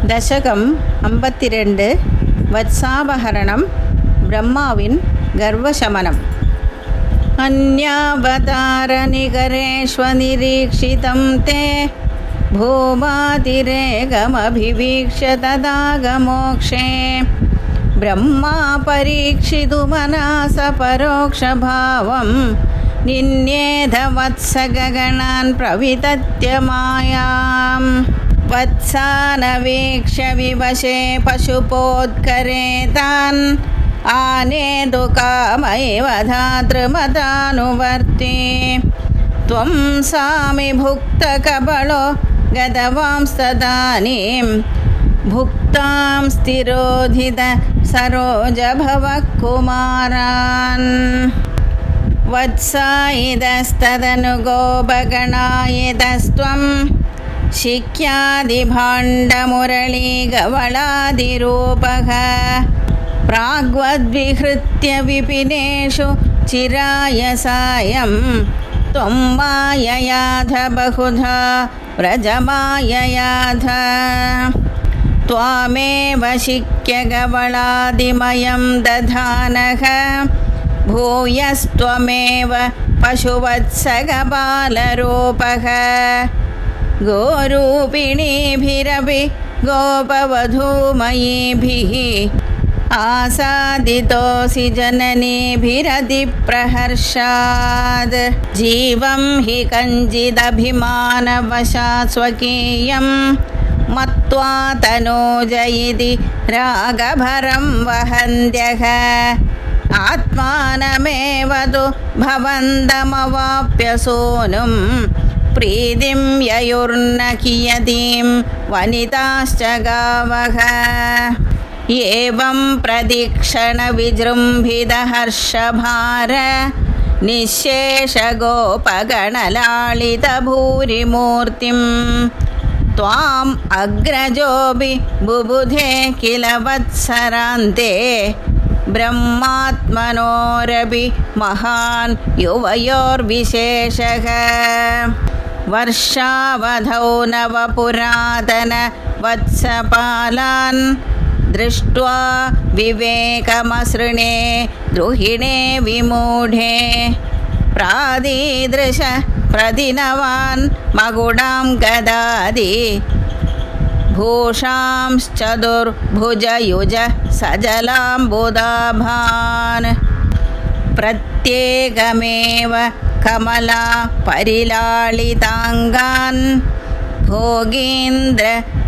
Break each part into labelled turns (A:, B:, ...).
A: தசகம் 52 வத்சாபஹரணம் பிரம்மாவின் கர்வசமனம். அந்யாவதாரநிகரேஷ்வநிரீக்ஷிதம் தே भूमातिरेकमभिवीक्ष्य तदागमोक्षे ब्रह्मा परीक्षितुमनसा परोक्षभावं निन्येध वत्सगगणान् प्रवितत्य मायां वत्सानवीक्ष्य विवशे पशुपोत्करे तान् आनेतु कामैव धातृमतानुवर्ती त्वं सामि भुक्तकबलो गतवांस्तदानीं भुक्तां स्थिरोधित सरोजभवः कुमारान् वत्सायितस्तदनुगोपगणायितस्त्वं शिक्यादिभाण्डमुरळीगवलादिरूपः प्राग्वद्विहृत्य विपिनेषु चिराय सायं त्वं माययाथ बहुधा व्रजमाययाथ त्वामेव शिक्यगवलादिमयं दधानः भूयस्त्वमेव पशुवत्सगबालरूपः गोरूपिणीभिरपि गोपवधूमयीभिः आसादितोऽसि जननीभिरतिप्रहर्षात् जीवं हि कञ्चिदभिमानवशात् स्वकीयं मत्वा तनूज इति रागभरं वहन्त्यः आत्मानमेव तु भवन्तमवाप्य सूनुं प्रीतिं ययुर्न कियतीं वनिताश्च गावः एवं प्रदीक्षणविजृम्भितहर्षभार निःशेषगोपगणलालितभूरिमूर्तिं त्वाम् अग्रजोऽपि बुबुधे किल वत्सरान्ते ब्रह्मात्मनोरपि महान् युवयोर्विशेषः वर्षावधौ नवपुरातन वत्सपालान् दृष्ट्वा विवेकमसृणे द्रुहिणे विमूढे प्रादीदृश प्रतिनवान् मकुडां गदादि भूषांश्चतुर्भुजयुज सजलाम्बुदाभान् प्रत्येकमेव कमला परिलालिताङ्गान् भोगीन्द्र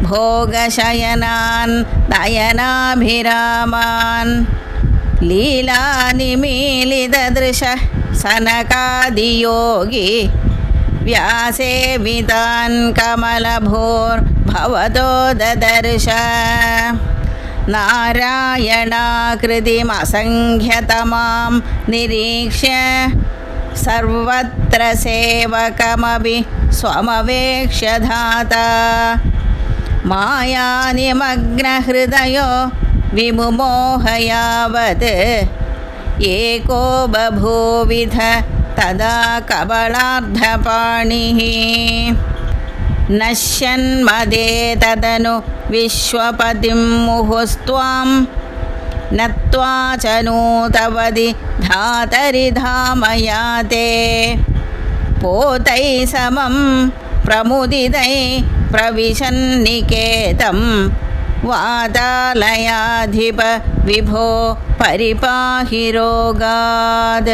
A: भोगशयनान् नयनाभिरामान् लीलानिमीलितदृश सनकादियोगी व्यासेवितान् कमलभोर्भवतो ददर्श नारायणाकृतिमसङ्ख्यतमां निरीक्ष्य सर्वत्र सेवकमपि स्वमवेक्ष्य धाता मायानिमग्नहृदयो विमुमोहयावत् एको बभूविध तदा कबलार्धपाणिः नश्यन्मदे तदनु विश्वपतिं मुहुस्त्वां नत्वा च नूतवदि धातरिधामयाते पोतैः समं प्रमुदितैः प्रविशन्निकेतं वातालयाधिप विभो परिपाहि रोगात्।